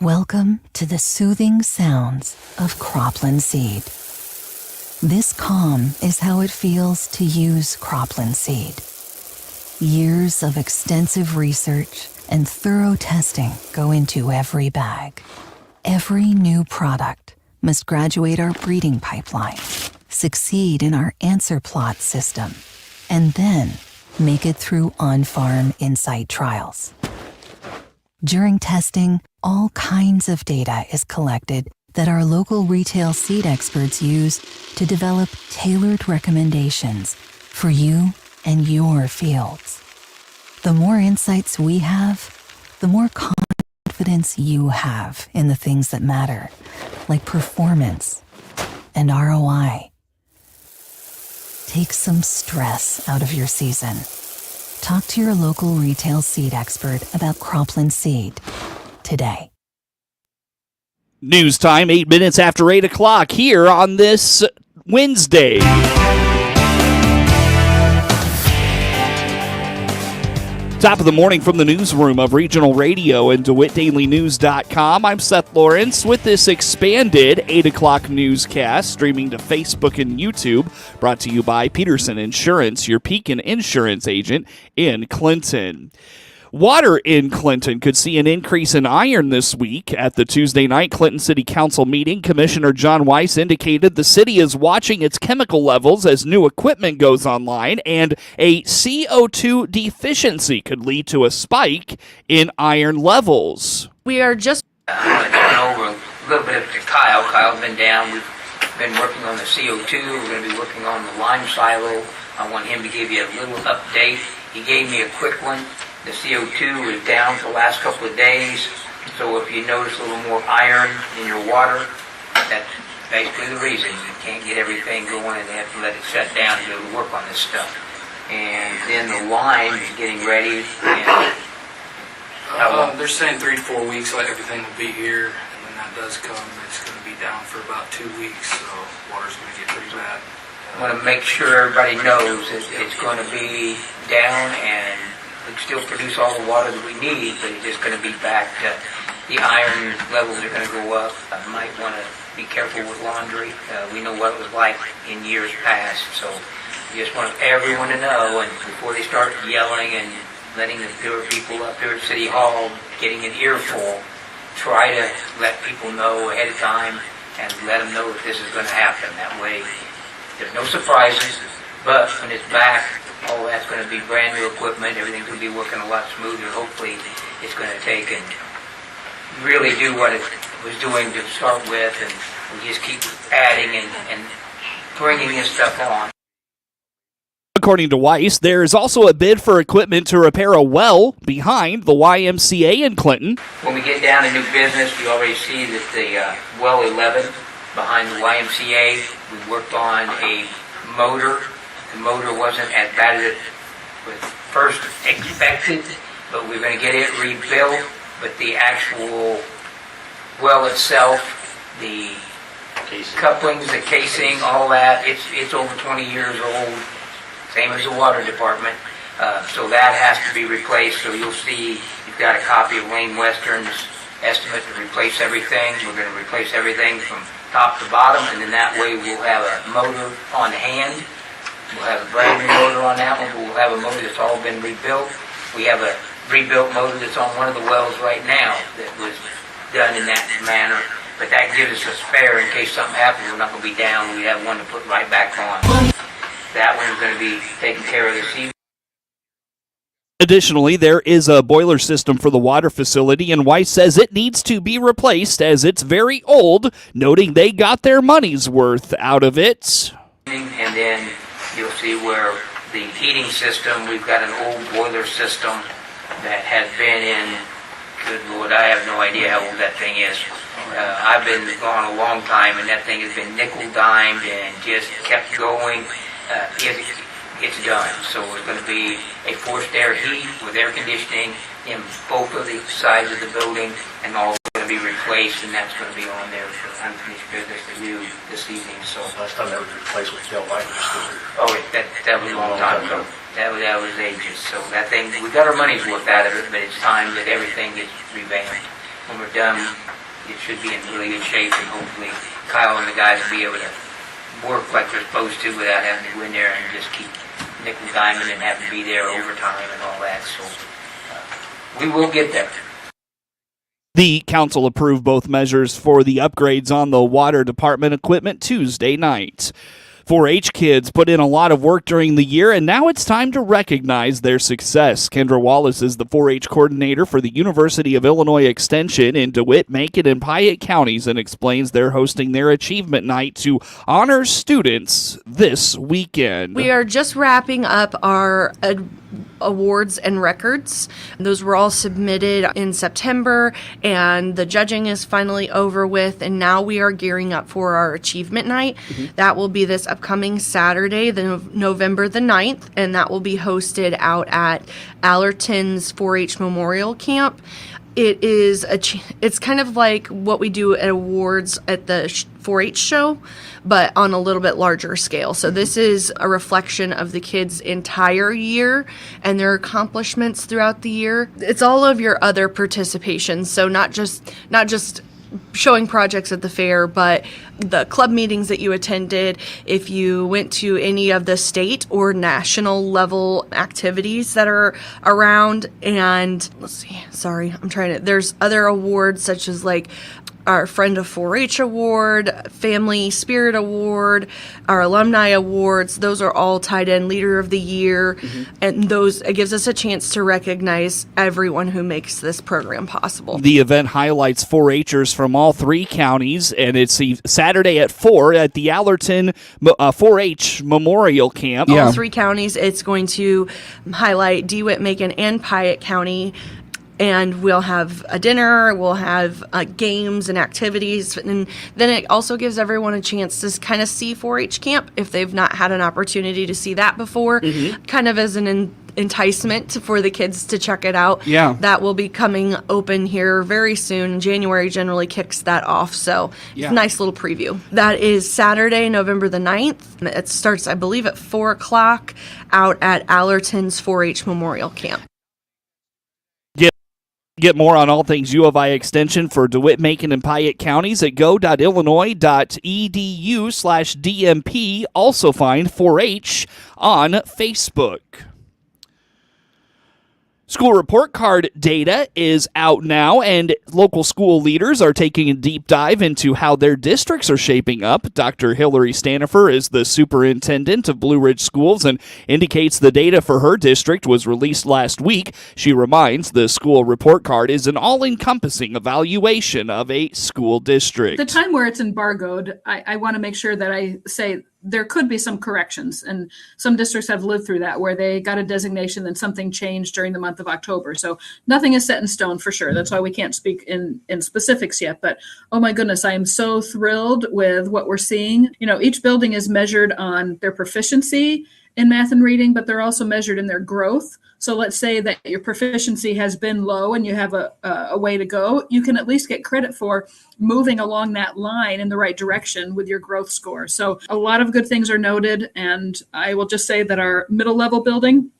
Welcome to the soothing sounds of cropland seed. This calm is how it feels to use cropland seed. Years of extensive research and thorough testing go into every bag. Every new product must graduate our breeding pipeline, succeed in our answer plot system, and then make it through on-farm insight trials. During testing, all kinds of data is collected that our local retail seed experts use to develop tailored recommendations for you and your fields. The more insights we have, the more confidence you have in the things that matter, like performance and ROI. Take some stress out of your season. Talk to your local retail seed expert about cropland seed today. News time, 8 minutes after 8 o'clock here on this Wednesday. Top of the morning from the newsroom of Regional Radio and DeWittDailyNews.com. I'm Seth Lawrence with this expanded 8 o'clock newscast streaming to Facebook and YouTube, brought to you by Peterson Insurance, your Pekin Insurance agent in Clinton. Water in Clinton could see an increase in iron this week. At the Tuesday night Clinton City Council meeting, Commissioner John Weiss indicated the city is watching its chemical levels as new equipment goes online, and a CO2 deficiency could lead to a spike in iron levels. We are just I want to turn over a little bit to Kyle. Kyle's been down. We've been working on the CO2. We're going to be working on the lime silo. I want him to give you a little update. He gave me a quick one. The CO2 is down for the last couple of days, so if you notice a little more iron in your water, that's basically the reason. You can't get everything going and they have to let it shut down to be able to work on this stuff. And then the lime is getting ready. And they're saying 3 to 4 weeks, like everything will be here, and when that does come, it's going to be down for about 2 weeks, so water's going to get pretty bad. I want to make sure everybody knows that it's going to be down and we can still produce all the water that we need, but it's just going to be back to the iron levels are going to go up. I might want to be careful with laundry. We know what it was like in years past, so we just want everyone to know, and before they start yelling and letting the people up here at City Hall getting an earful, try to let people know ahead of time and let them know that this is going to happen. That way there's no surprises, but when it's back, all that's going to be brand new equipment. Everything's going to be working a lot smoother. Hopefully it's going to take and really do what it was doing to start with, and we just keep adding and bringing this stuff on. According to Weiss, there is also a bid for equipment to repair a well behind the YMCA in Clinton. When we get down to new business, you already see that the well 11 behind the YMCA, we worked on a motor. The motor wasn't as bad as it was first expected, but we're going to get it rebuilt. But the actual well itself, the couplings, the casing, all that, it's over 20 years old, same as the water department. So that has to be replaced. So you'll see you've got a copy of Wayne Western's estimate to replace everything. We're going to replace everything from top to bottom, and then that way we'll have a motor on hand. We'll have a brand new motor on that one, but we'll have a motor that's all been rebuilt. We have a rebuilt motor that's on one of the wells right now that was done in that manner, but that gives us a spare in case something happens. We're not going to be down. We have one to put right back on. That one's going to be taken care of this evening. Additionally, there is a boiler system for the water facility, and Weiss says it needs to be replaced as it's very old, noting they got their money's worth out of it. And then you'll see where the heating system, we've got an old boiler system that has been in, good Lord, I have no idea how old that thing is. I've been gone a long time, and that thing has been nickel-dimed and just kept going. It's done. So it's going to be a forced air heat with air conditioning in both of the sides of the building, and all going to be replaced, and that's going to be on there for unfinished business to do this evening. So last time that was replaced with Del White. Oh, that was a long time ago. That was ages. So that thing, we got our money's worth out of it, but it's time that everything gets revamped. When we're done it should be in really good shape, and hopefully Kyle and the guys will be able to work like they're supposed to without having to go in there and just keep nickel diamond and having to be there overtime and all that. So we will get there. The council approved both measures for the upgrades on the water department equipment Tuesday night. 4-H kids put in a lot of work during the year, and now it's time to recognize their success. Kendra Wallace is the 4-H coordinator for the University of Illinois Extension in DeWitt, Macon, and Piatt counties, and explains they're hosting their achievement night to honor students this weekend. We are just wrapping up our awards and records. Those were all submitted in September, and the judging is finally over with, and now we are gearing up for our achievement night. That will be this upcoming Saturday, November the 9th, and that will be hosted out at Allerton's 4-H Memorial Camp. It is it's kind of like what we do at awards at the 4-H show, but on a little bit larger scale. So this is a reflection of the kids' entire year and their accomplishments throughout the year. It's all of your other participations, so not just showing projects at the fair, but the club meetings that you attended, if you went to any of the state or national level activities that are around. And there's other awards such as like our Friend of 4-H Award, Family Spirit Award, our Alumni Awards. Those are all tied in, Leader of the Year, and it gives us a chance to recognize everyone who makes this program possible. The event highlights 4-Hers from all three counties, and it's Saturday at 4 at the Allerton 4-H Memorial Camp. All three counties. It's going to highlight DeWitt, Macon, and Piatt County. And we'll have a dinner, we'll have games and activities, and then it also gives everyone a chance to kind of see 4-H camp if they've not had an opportunity to see that before, kind of as an enticement for the kids to check it out. Yeah. That will be coming open here very soon. January generally kicks that off, so it's a nice little preview. That is Saturday, November the 9th. It starts, I believe, at 4 o'clock out at Allerton's 4-H Memorial Camp. Get more on all things U of I Extension for DeWitt, Macon, and Piatt counties at go.illinois.edu/DMP. Also find 4-H on Facebook. School report card data is out now, and local school leaders are taking a deep dive into how their districts are shaping up. Dr. Hillary Stanifer is the superintendent of Blue Ridge Schools and indicates the data for her district was released last week. She reminds the school report card is an all-encompassing evaluation of a school district. The time where it's embargoed, I want to make sure that I say there could be some corrections, and some districts have lived through that where they got a designation and something changed during the month of October. So nothing is set in stone for sure. That's why we can't speak in specifics yet. But oh my goodness, I am so thrilled with what we're seeing. You know, each building is measured on their proficiency in math and reading, but they're also measured in their growth. So let's say that your proficiency has been low and you have a way to go. You can at least get credit for moving along that line in the right direction with your growth score. So a lot of good things are noted. And I will just say that our middle level building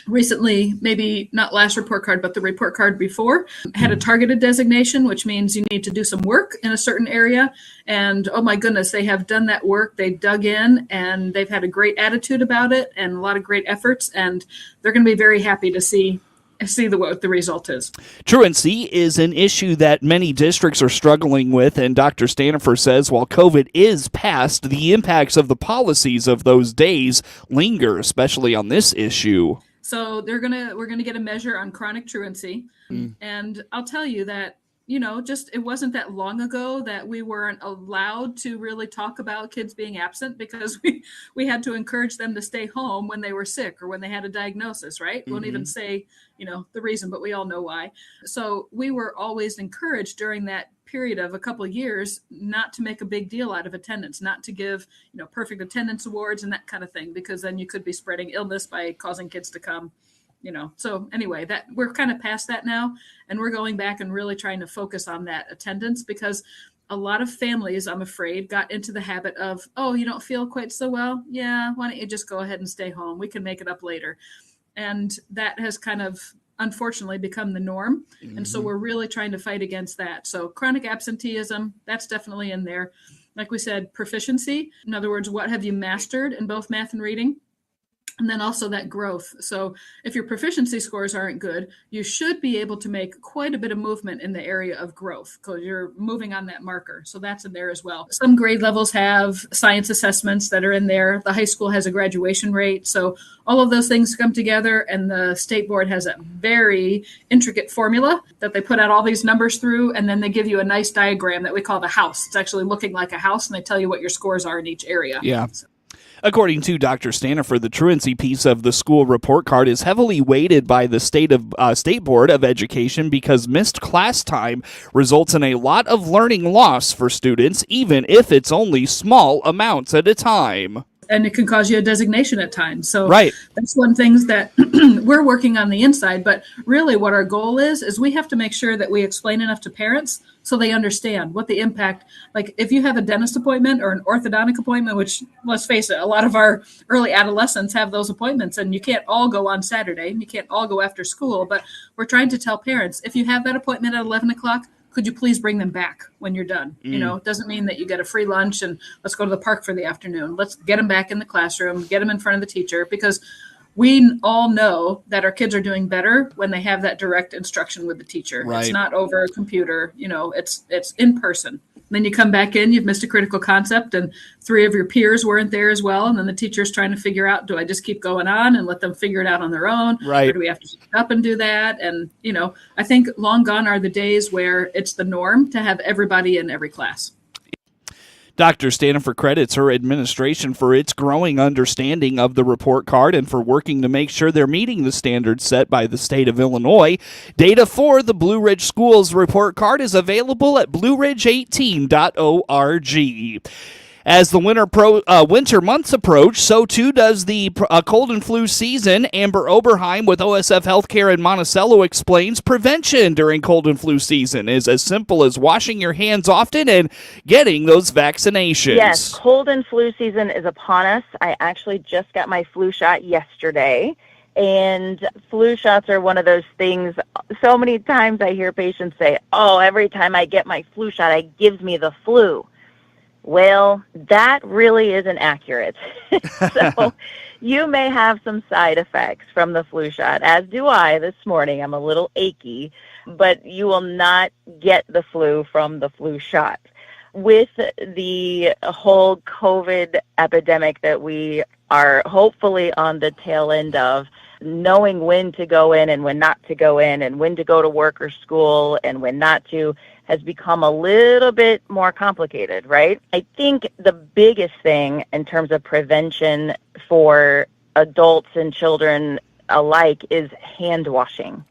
recently, maybe not last report card, but the report card before, had a targeted designation, which means you need to do some work in a certain area. And oh my goodness, they have done that work. They dug in and they've had a great attitude about it and a lot of great efforts. And they're going to be very happy to see what the result is. Truancy is an issue that many districts are struggling with, and Dr. Stanifer says while COVID is past, the impacts of the policies of those days linger, especially on this issue. So we're gonna get a measure on chronic truancy, and I'll tell you that it wasn't that long ago that we weren't allowed to really talk about kids being absent because we had to encourage them to stay home when they were sick or when they had a diagnosis. Right? Won't even say the reason, but we all know why. So we were always encouraged during that period of a couple of years not to make a big deal out of attendance, not to give perfect attendance awards and that kind of thing, because then you could be spreading illness by causing kids to come. So anyway, that we're kind of past that now, and we're going back and really trying to focus on that attendance, because a lot of families, I'm afraid, got into the habit of, oh, you don't feel quite so well? Yeah, why don't you just go ahead and stay home? We can make it up later. And that has kind of unfortunately become the norm. And so we're really trying to fight against that. So chronic absenteeism, that's definitely in there. Like we said, proficiency. In other words, what have you mastered in both math and reading? And then also that growth. So if your proficiency scores aren't good, you should be able to make quite a bit of movement in the area of growth because you're moving on that marker. So that's in there as well. Some grade levels have science assessments that are in there. The high school has a graduation rate. So all of those things come together, and the state board has a very intricate formula that they put out all these numbers through, and then they give you a nice diagram that we call the house. It's actually looking like a house, and they tell you what your scores are in each area. Yeah. According to Dr. Stanifer, the truancy piece of the school report card is heavily weighted by the State Board of Education because missed class time results in a lot of learning loss for students, even if it's only small amounts at a time. And it can cause you a designation at times. So right. That's one thing that we're working on the inside. But really what our goal is we have to make sure that we explain enough to parents so they understand what the impact, like if you have a dentist appointment or an orthodontic appointment, which let's face it, a lot of our early adolescents have those appointments, and you can't all go on Saturday and you can't all go after school. But we're trying to tell parents, if you have that appointment at 11 o'clock, could you please bring them back when you're done? You know, it doesn't mean that you get a free lunch and let's go to the park for the afternoon. Let's get them back in the classroom, get them in front of the teacher, because we all know that our kids are doing better when they have that direct instruction with the teacher. Right. It's not over a computer, it's in person. Then you come back in, you've missed a critical concept, and 3 of your peers weren't there as well. And then the teacher's trying to figure out, do I just keep going on and let them figure it out on their own? Right. Or do we have to sit up and do that? And, I think long gone are the days where it's the norm to have everybody in every class. Dr. Stanifer credits her administration for its growing understanding of the report card and for working to make sure they're meeting the standards set by the state of Illinois. Data for the Blue Ridge Schools report card is available at blueridge18.org. As the winter months approach, so too does the cold and flu season. Amber Oberheim with OSF Healthcare in Monticello explains prevention during cold and flu season is as simple as washing your hands often and getting those vaccinations. Yes, cold and flu season is upon us. I actually just got my flu shot yesterday. And flu shots are one of those things. So many times I hear patients say, every time I get my flu shot, it gives me the flu. Well, that really isn't accurate. So you may have some side effects from the flu shot, as do I this morning. I'm a little achy, but you will not get the flu from the flu shot. With the whole COVID epidemic that we are hopefully on the tail end of, knowing when to go in and when not to go in and when to go to work or school and when not to has become a little bit more complicated, right? I think the biggest thing in terms of prevention for adults and children alike is hand washing.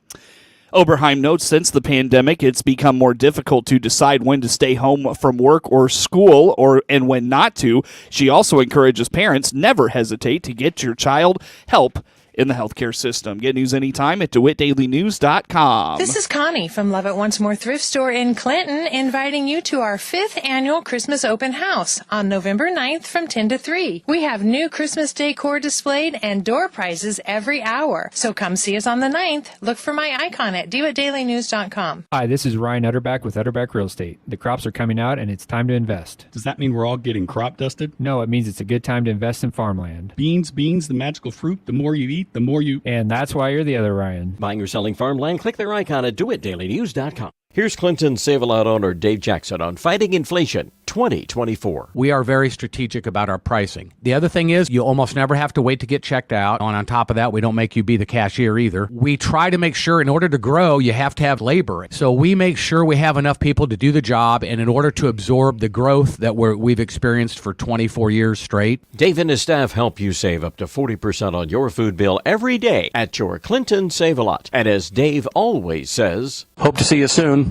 Oberheim notes since the pandemic, it's become more difficult to decide when to stay home from work or school and when not to. She also encourages parents never hesitate to get your child help in the healthcare system. Get news anytime at DeWittDailyNews.com. This is Connie from Love It Once More Thrift Store in Clinton, inviting you to our 5th annual Christmas open house on November 9th from 10 to 3. We have new Christmas decor displayed and door prizes every hour. So come see us on the 9th. Look for my icon at DeWittDailyNews.com. Hi, this is Ryan Utterback with Utterback Real Estate. The crops are coming out and it's time to invest. Does that mean we're all getting crop dusted? No, it means it's a good time to invest in farmland. Beans, the magical fruit, the more you eat, the more you... And that's why you're the other Ryan. Buying or selling farmland? Click their icon at DeWittDailyNews.com. Here's Clinton Save-A-Lot owner Dave Jackson on Fighting Inflation 2024. We are very strategic about our pricing. The other thing is you almost never have to wait to get checked out. And on top of that, we don't make you be the cashier either. We try to make sure in order to grow, you have to have labor. So we make sure we have enough people to do the job, and in order to absorb the growth that we've experienced for 24 years straight. Dave and his staff help you save up to 40% on your food bill every day at your Clinton Save-A-Lot. And as Dave always says, hope to see you soon.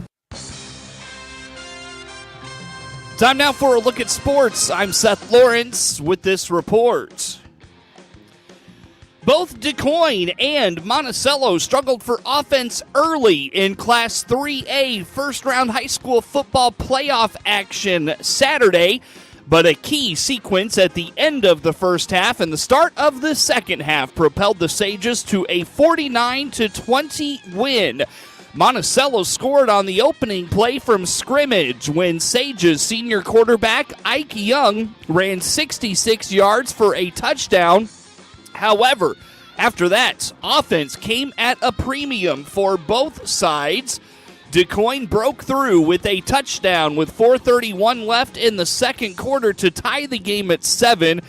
Time now for a look at sports. I'm Seth Lawrence with this report. Both DuQuoin and Monticello struggled for offense early in Class 3A first-round high school football playoff action Saturday. But a key sequence at the end of the first half and the start of the second half propelled the Sages to a 49-20 win. Monticello scored on the opening play from scrimmage when Sages senior quarterback Ike Young ran 66 yards for a touchdown. However, after that, offense came at a premium for both sides. DuQuoin broke through with a touchdown with 4:31 left in the second quarter to tie the game at 7,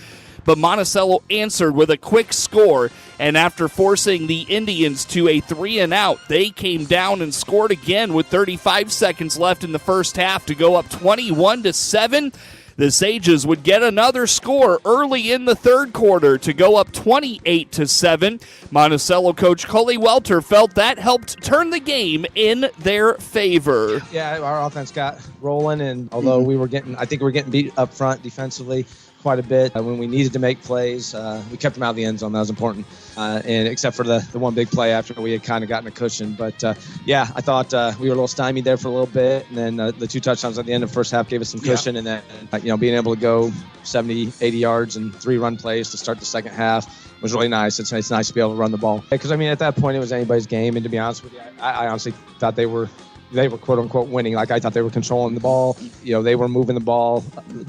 but Monticello answered with a quick score, and after forcing the Indians to a 3-and-out, they came down and scored again with 35 seconds left in the first half to go up 21-7. The Sages would get another score early in the third quarter to go up 28-7. Monticello coach Cully Welter felt that helped turn the game in their favor. Yeah, our offense got rolling, and although I think we were getting beat up front defensively quite a bit when we needed to make plays. We kept them out of the end zone. That was important. And except for the one big play after we had kind of gotten a cushion. But, I thought we were a little stymied there for a little bit. And then the 2 touchdowns at the end of the first half gave us some cushion. And then, being able to go 70, 80 yards and 3 run plays to start the second half was really nice. It's nice to be able to run the ball. Because, at that point, it was anybody's game. And to be honest with you, I honestly thought they were quote unquote winning. Like I thought they were controlling the ball. They were moving the ball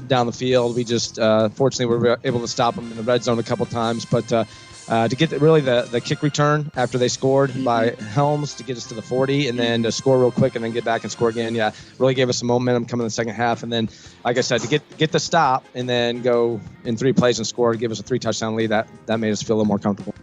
down the field. We just fortunately were able to stop them in the red zone a couple times. But to get the kick return after they scored by Helms to get us to the 40 and then to score real quick and then get back and score again. Yeah, really gave us some momentum coming in the second half. And then, like I said, to get the stop and then go in 3 plays and score, give us a 3 touchdown lead, that made us feel a little more comfortable.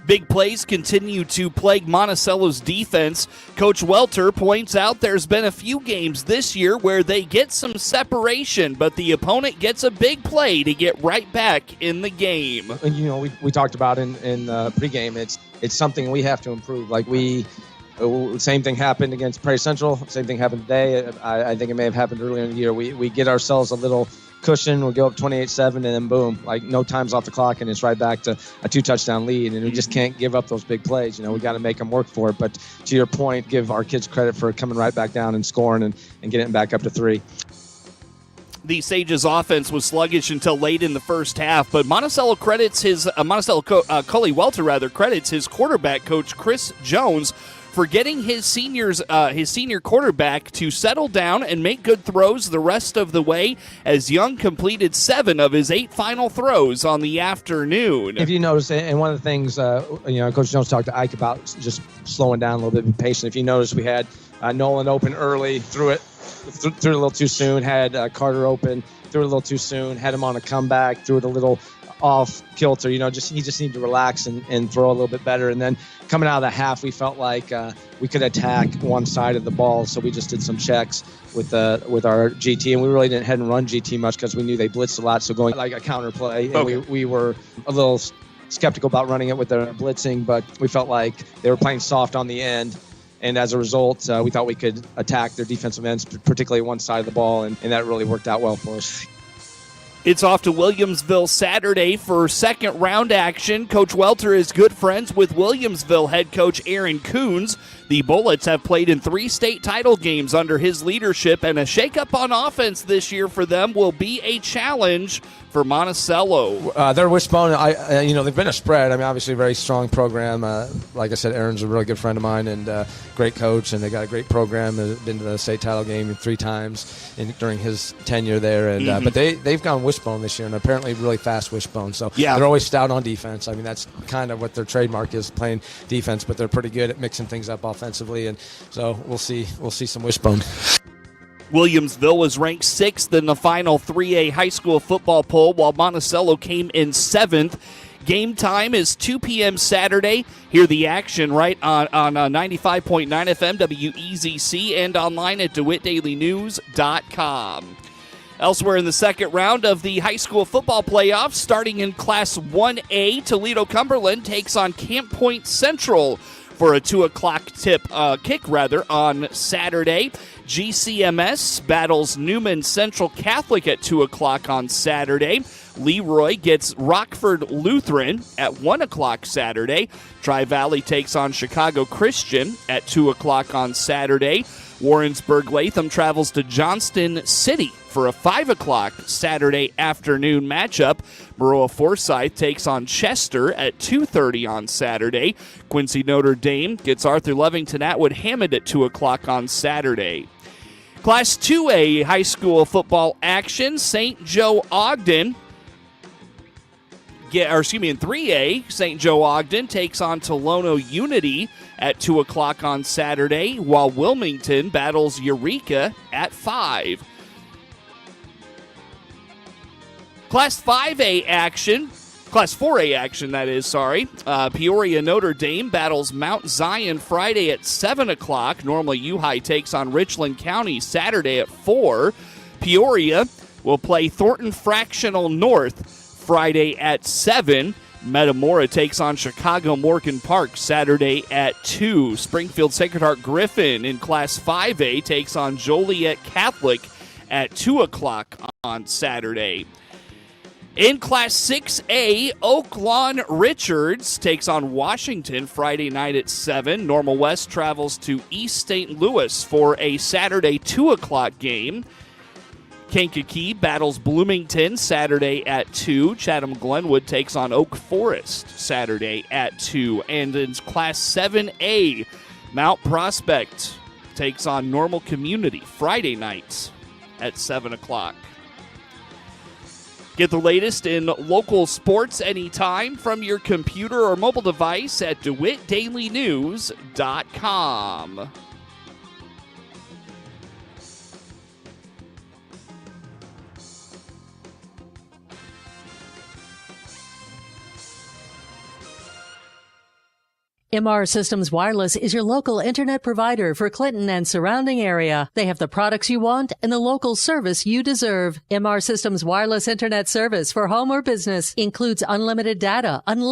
Big plays continue to plague Monticello's defense. Coach Welter points out there's been a few games this year where they get some separation, but the opponent gets a big play to get right back in the game. And, we talked about in pregame, it's something we have to improve. Like same thing happened against Prairie Central. Same thing happened today. I think it may have happened earlier in the year. We get ourselves a little cushion, we'll go up 28-7, and then boom, like no time's off the clock, and it's right back to a 2-touchdown lead, and we just can't give up those big plays. We got to make them work for it. But to your point, give our kids credit for coming right back down and scoring and getting it back up to 3. The Sages offense was sluggish until late in the first half, but Monticello credits Cully Welter credits his quarterback coach Chris Jones for getting his senior quarterback to settle down and make good throws the rest of the way, as Young completed 7 of his 8 final throws on the afternoon. If you notice, and one of the things, Coach Jones talked to Ike about just slowing down a little bit, be patient. If you notice, we had Nolan open early, threw it a little too soon, had Carter open, threw it a little too soon, had him on a comeback, threw it a little off kilter. He just needed to relax and throw a little bit better. And then coming out of the half, we felt like we could attack one side of the ball, so we just did some checks with our GT, and we really hadn't run GT much because we knew they blitzed a lot, so going like a counter play. And okay. we were a little skeptical about running it with their blitzing, but we felt like they were playing soft on the end. And as a result, we thought we could attack their defensive ends, particularly one side of the ball, and that really worked out well for us. It's off to Williamsville Saturday for second-round action. Coach Welter is good friends with Williamsville head coach Aaron Coons. The Bullets have played in 3 state title games under his leadership, and a shakeup on offense this year for them will be a challenge for Monticello. They're Wishbone. They've been a spread. Obviously a very strong program. Like I said, Aaron's a really good friend of mine and great coach, and they got a great program. Been to the state title game 3 times during his tenure there. And but they've gone Wishbone this year, and apparently really fast Wishbone. So they're always stout on defense. That's kind of what their trademark is, playing defense. But they're pretty good at mixing things up offensively, and so we'll see some Wishbone. Williamsville was ranked 6th in the final 3A high school football poll, while Monticello came in 7th. Game time is 2 p.m. Saturday. Hear the action right on 95.9 FM WEZC and online at DeWittDailyNews.com. Elsewhere in the second round of the high school football playoffs, starting in Class 1A, Toledo-Cumberland takes on Camp Point Central for a 2 o'clock kick on Saturday. GCMS battles Newman Central Catholic at 2 o'clock on Saturday. Leroy gets Rockford Lutheran at 1 o'clock Saturday. Tri-Valley takes on Chicago Christian at 2 o'clock on Saturday. Warrensburg-Latham travels to Johnston City for a 5 o'clock Saturday afternoon matchup. Maroa Forsyth takes on Chester at 2:30 on Saturday. Quincy Notre Dame gets Arthur Levington Atwood Hammond at 2 o'clock on Saturday. Class 2A high school football action. St. Joe Ogden, in 3A, St. Joe Ogden takes on Tolono Unity at 2 o'clock on Saturday, while Wilmington battles Eureka at 5. Class 4A action, Peoria Notre Dame battles Mount Zion Friday at 7 o'clock. Normally, U-High takes on Richland County Saturday at 4. Peoria will play Thornton Fractional North Friday at 7. Metamora takes on Chicago Morgan Park Saturday at 2. Springfield Sacred Heart Griffin in Class 5A takes on Joliet Catholic at 2 o'clock on Saturday. In Class 6A, Oak Lawn Richards takes on Washington Friday night at 7. Normal West travels to East St. Louis for a Saturday 2 o'clock game. Kankakee battles Bloomington Saturday at 2. Chatham Glenwood takes on Oak Forest Saturday at 2. And in Class 7A, Mount Prospect takes on Normal Community Friday night at 7 o'clock. Get the latest in local sports anytime from your computer or mobile device at DeWittDailyNews.com. MR Systems Wireless is your local internet provider for Clinton and surrounding area. They have the products you want and the local service you deserve. MR Systems Wireless Internet service for home or business includes unlimited data, unlimited